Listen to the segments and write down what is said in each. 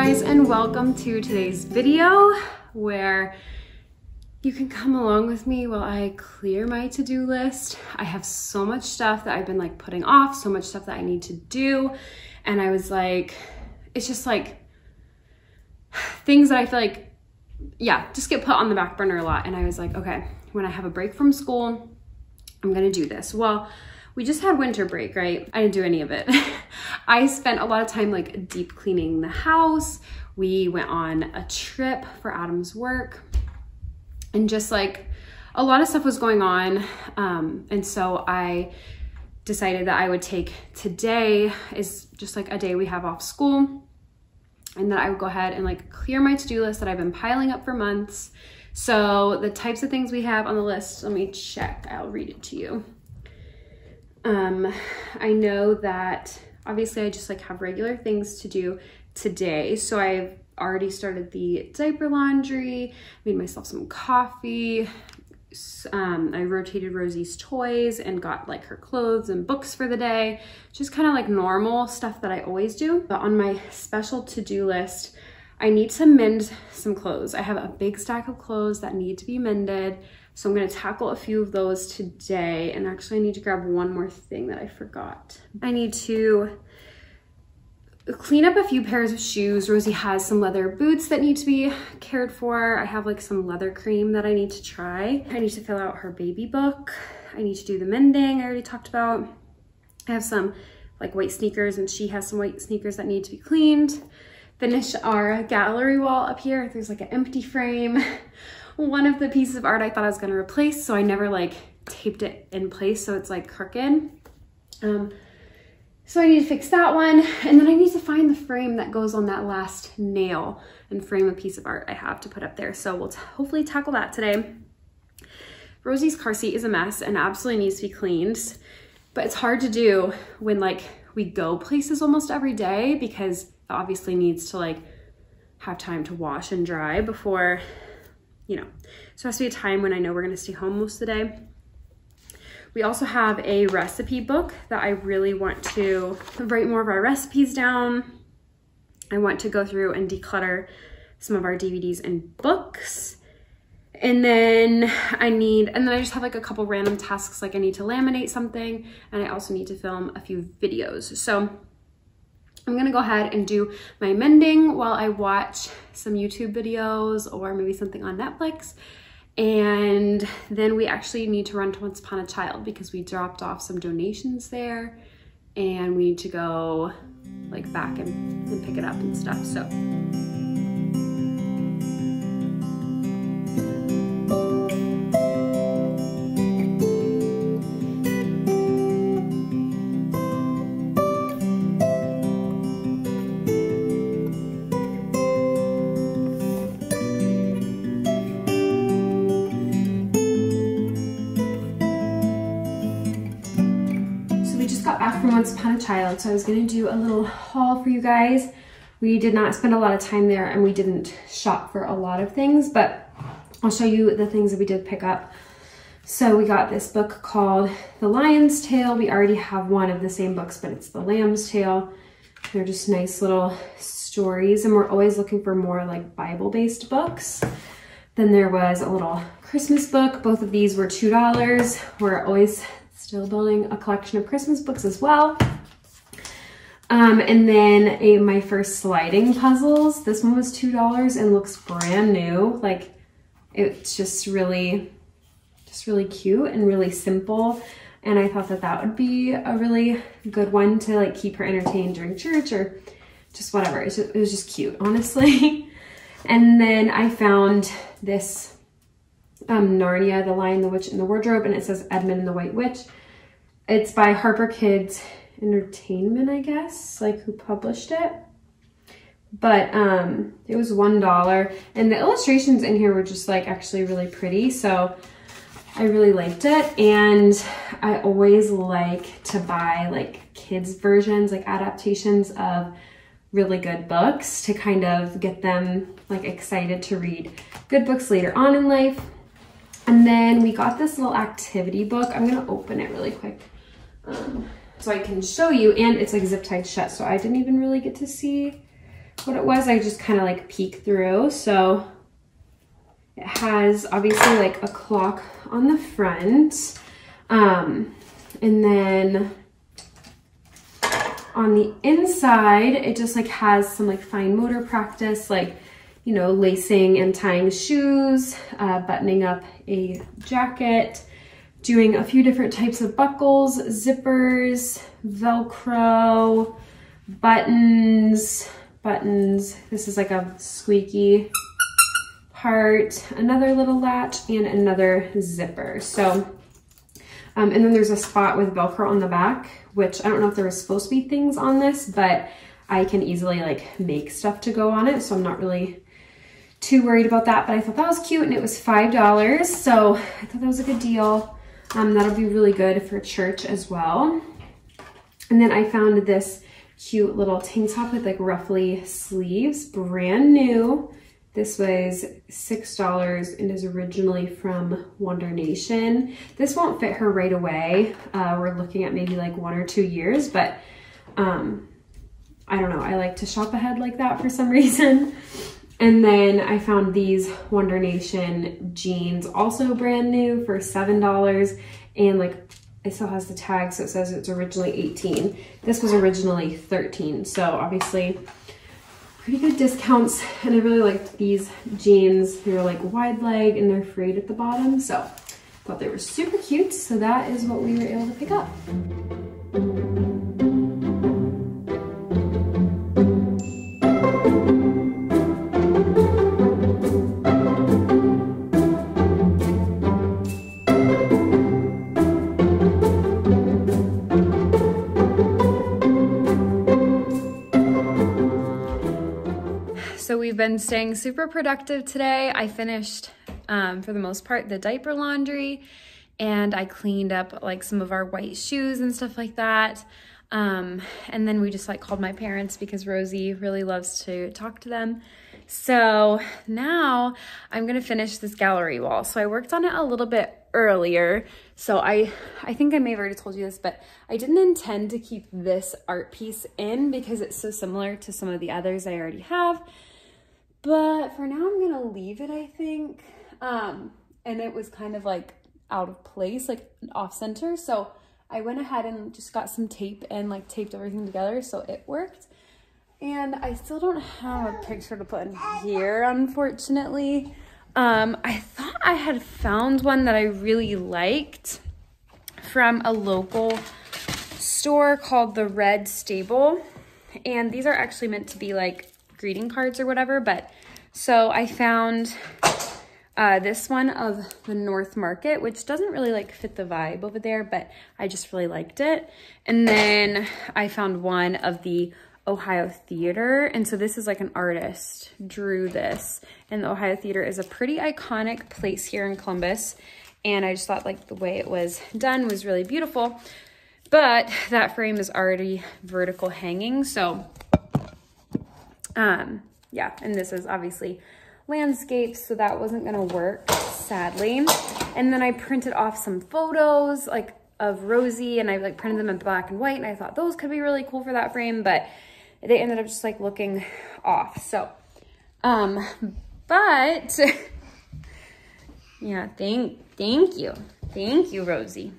guys, and welcome to today's video where you can come along with me while I clear my to-do list. I have so much stuff that I've been like putting off, so much stuff that I need to do, and I was like, it's just like things that I feel like, yeah, just get put on the back burner a lot. And I was like, okay, when I have a break from school, I'm gonna do this. Well, we just had winter break, right? I didn't do any of it. I spent a lot of time like deep cleaning the house. We went on a trip for Adam's work, and just like a lot of stuff was going on. And so I decided that I would take today is just like a day we have off school, and that I would go ahead and like clear my to-do list that I've been piling up for months. So the types of things we have on the list, let me check, I'll read it to you. I know that obviously I just like have regular things to do today. So I've already started the diaper laundry, made myself some coffee. I rotated Rosie's toys and got like her clothes and books for the day. Just kind of like normal stuff that I always do. But on my special to-do list, I need to mend some clothes. I have a big stack of clothes that need to be mended. So I'm gonna tackle a few of those today. And actually I need to grab one more thing that I forgot. I need to clean up a few pairs of shoes. Rosie has some leather boots that need to be cared for. I have like some leather cream that I need to try. I need to fill out her baby book. I need to do the mending I already talked about. I have some like white sneakers, and she has some white sneakers that need to be cleaned. Finish our gallery wall up here. There's like an empty frame. One of the pieces of art I thought I was gonna replace, so I never like taped it in place, so it's like crooked. So I need to fix that one, and then I need to find the frame that goes on that last nail and frame a piece of art I have to put up there. So we'll hopefully tackle that today. Rosie's car seat is a mess and absolutely needs to be cleaned, but it's hard to do when like we go places almost every day, because it obviously needs to like have time to wash and dry before, you know, so it has to be a time when I know we're gonna stay home most of the day. We also have a recipe book that I really want to write more of our recipes down. I want to go through and declutter some of our DVDs and books. And then I just have like a couple random tasks, like I need to laminate something, and I also need to film a few videos. So I'm gonna go ahead and do my mending while I watch some YouTube videos or maybe something on Netflix. And then we actually need to run to Once Upon a Child because we dropped off some donations there, and we need to go like back and pick it up and stuff, so. Back from Once Upon a Child, so I was gonna do a little haul for you guys. We did not spend a lot of time there, and we didn't shop for a lot of things, but I'll show you the things that we did pick up. So we got this book called The Lion's Tale. We already have one of the same books, but it's The Lamb's Tale. They're just nice little stories, and we're always looking for more like Bible-based books. Then there was a little Christmas book. Both of these were $2. We're always still building a collection of Christmas books as well. And then my first sliding puzzles. This one was $2 and looks brand new. Like it's just really cute and really simple. And I thought that that would be a really good one to like keep her entertained during church or just whatever. It was just cute, honestly. And then I found this Narnia, The Lion, the Witch, and the Wardrobe, and it says Edmund and the White Witch. It's by Harper Kids Entertainment, I guess, like who published it. But it was $1, and the illustrations in here were just like actually really pretty, so I really liked it. And I always like to buy like kids versions, like adaptations of really good books to kind of get them like excited to read good books later on in life. And then we got this little activity book. I'm gonna open it really quick so I can show you, and it's like zip tied shut, so I didn't even really get to see what it was. I just kind of like peek through. So it has obviously like a clock on the front. And then on the inside, it just like has some like fine motor practice, like, you know, lacing and tying shoes, buttoning up a jacket, doing a few different types of buckles, zippers, Velcro, buttons. This is like a squeaky part, another little latch, and another zipper. So, and then there's a spot with Velcro on the back, which I don't know if there was supposed to be things on this, but I can easily like make stuff to go on it. So I'm not really too worried about that, but I thought that was cute, and it was $5. So I thought that was a good deal. That'll be really good for church as well. And then I found this cute little tank top with like ruffly sleeves, brand new. This was $6 and is originally from Wonder Nation. This won't fit her right away. We're looking at maybe like 1 or 2 years, but I don't know. I like to shop ahead like that for some reason. And then I found these Wonder Nation jeans, also brand new, for $7. And like, it still has the tag, so it says it's originally 18. This was originally 13. So obviously pretty good discounts. And I really liked these jeans. They're like wide leg and they're frayed at the bottom. So I thought they were super cute. So that is what we were able to pick up. So we've been staying super productive today. I finished, for the most part, the diaper laundry, and I cleaned up like some of our white shoes and stuff like that. And then we just like called my parents because Rosie really loves to talk to them. So now I'm gonna finish this gallery wall. So I worked on it a little bit earlier. So I think I may have already told you this, but I didn't intend to keep this art piece in because it's so similar to some of the others I already have. But for now, I'm gonna leave it, I think. And it was kind of like out of place, like off center. So I went ahead and just got some tape and like taped everything together, so it worked. And I still don't have a picture to put in here, unfortunately. I thought I had found one that I really liked from a local store called the Red Stable. And these are actually meant to be like greeting cards or whatever, but so I found this one of the North Market, which doesn't really like fit the vibe over there, but I just really liked it. And then I found one of the Ohio Theater, and so this is like an artist drew this, and the Ohio Theater is a pretty iconic place here in Columbus, and I just thought like the way it was done was really beautiful. But that frame is already vertical hanging, so yeah, and this is obviously landscapes, so that wasn't gonna work, sadly. And then I printed off some photos like of Rosie, and I like printed them in black and white, and I thought those could be really cool for that frame, but they ended up just like looking off. So, but yeah, thank you, Rosie.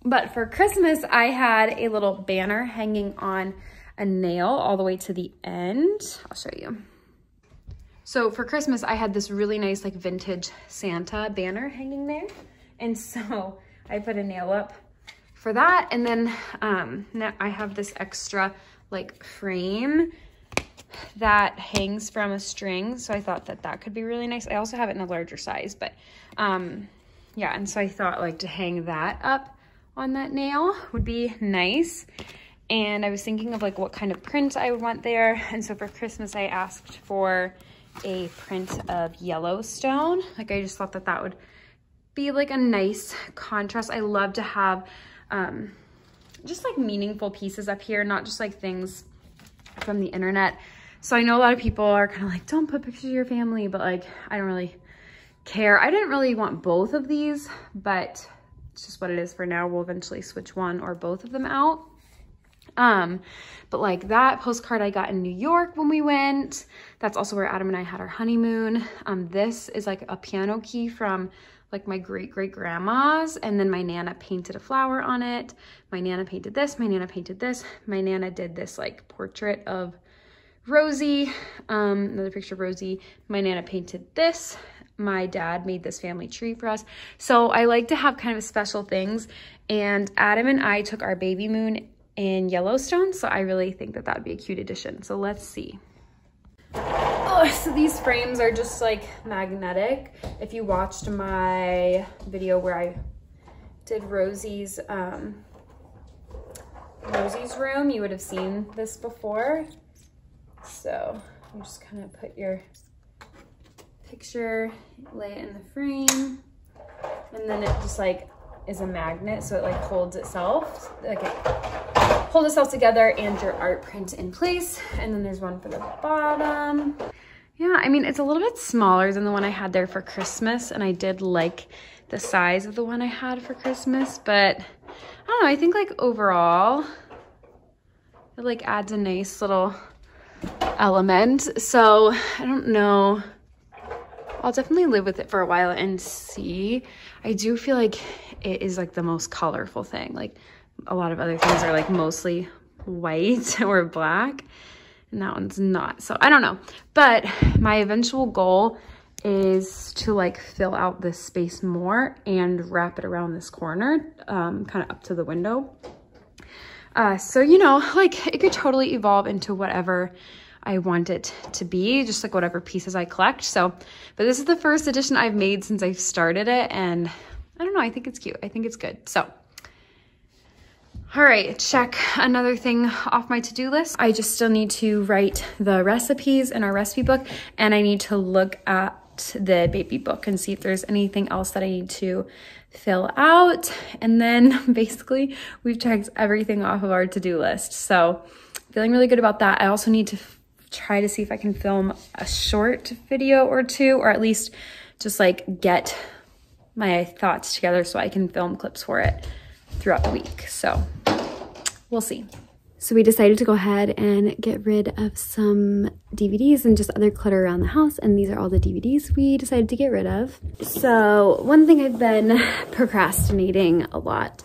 But for Christmas, I had a little banner hanging on a nail all the way to the end. I'll show you. So for Christmas, I had this really nice like vintage Santa banner hanging there. And so I put a nail up for that. And then now I have this extra like frame that hangs from a string. So I thought that that could be really nice. I also have it in a larger size, but yeah. And so I thought like to hang that up on that nail would be nice. And I was thinking of like what kind of print I would want there. And so for Christmas, I asked for a print of Yellowstone. Like I just thought that that would be like a nice contrast. I love to have just like meaningful pieces up here, not just like things from the internet. So I know a lot of people are kind of like, don't put pictures of your family, but like, I don't really care. I didn't really want both of these, but it's just what it is for now. We'll eventually switch one or both of them out. But like that postcard I got in New York when we went. That's also where Adam and I had our honeymoon. This is like a piano key from like my great-great-grandma's, and then my Nana painted a flower on it. My Nana painted this, my Nana painted this. My Nana did this like portrait of Rosie, another picture of Rosie. My Nana painted this. My dad made this family tree for us. So I like to have kind of special things, and Adam and I took our baby moon in Yellowstone, so I really think that that would be a cute addition. So let's see. Oh, so these frames are just like magnetic. If you watched my video where I did Rosie's room, you would have seen this before. So you just kind of put your picture, lay it in the frame, and then it just like is a magnet, so it like holds itself, like it holds itself together and your art print in place. And then there's one for the bottom. Yeah, I mean, it's a little bit smaller than the one I had there for Christmas, and I did like the size of the one I had for Christmas, but I don't know, I think like overall it like adds a nice little element. So I don't know, I'll definitely live with it for a while and see. I do feel like it is like the most colorful thing. Like a lot of other things are like mostly white or black, and that one's not. So I don't know, but my eventual goal is to like fill out this space more and wrap it around this corner, kind of up to the window. So, you know, like it could totally evolve into whatever I want it to be, just like whatever pieces I collect. So, but this is the first edition I've made since I started it, and I don't know, I think it's cute. I think it's good. So, all right, check another thing off my to-do list. I just still need to write the recipes in our recipe book, and I need to look at the baby book and see if there's anything else that I need to fill out. And then basically we've checked everything off of our to-do list. So feeling really good about that. I also need to try to see if I can film a short video or two, or at least just like get my thoughts together so I can film clips for it throughout the week. So we'll see. So we decided to go ahead and get rid of some DVDs and just other clutter around the house. And these are all the DVDs we decided to get rid of. So one thing I've been procrastinating a lot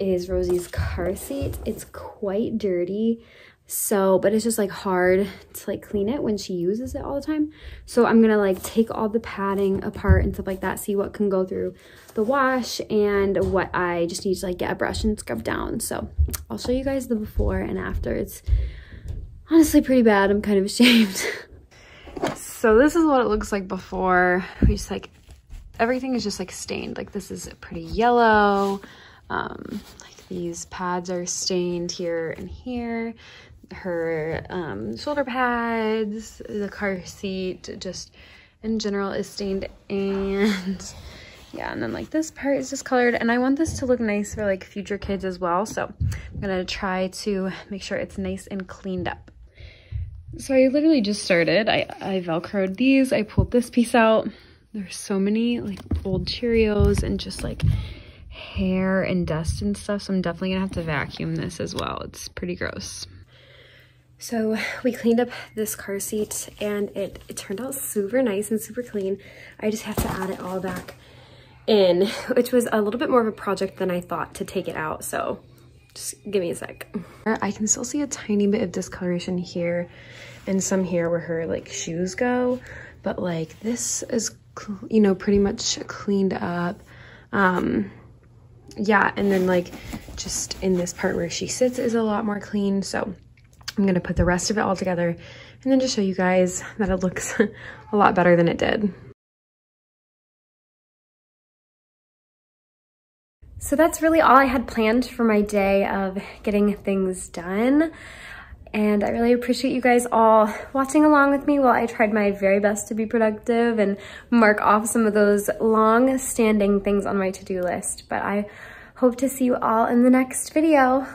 is Rosie's car seat. It's quite dirty. So, but it's just like hard to like clean it when she uses it all the time. So I'm gonna like take all the padding apart and stuff like that, see what can go through the wash and what I just need to like get a brush and scrub down. So I'll show you guys the before and after. It's honestly pretty bad. I'm kind of ashamed. So this is what it looks like before. We just like, everything is just like stained. Like this is pretty yellow. Like these pads are stained here and here. Her shoulder pads, the car seat, just in general is stained, and yeah, and then like this part is discolored, and I want this to look nice for like future kids as well, so I'm gonna try to make sure it's nice and cleaned up. So I literally just started. I velcroed these. I pulled this piece out. There's so many like old Cheerios and just like hair and dust and stuff, so I'm definitely gonna have to vacuum this as well. It's pretty gross. So we cleaned up this car seat, and it turned out super nice and super clean. I just have to add it all back in, which was a little bit more of a project than I thought to take it out. So just give me a sec. I can still see a tiny bit of discoloration here and some here where her like shoes go, but like this is, you know, pretty much cleaned up. Yeah, and then like just in this part where she sits is a lot more clean. So I'm gonna put the rest of it all together and then just show you guys that it looks a lot better than it did. So that's really all I had planned for my day of getting things done. And I really appreciate you guys all watching along with me while I tried my very best to be productive and mark off some of those long-standing things on my to-do list. But I hope to see you all in the next video.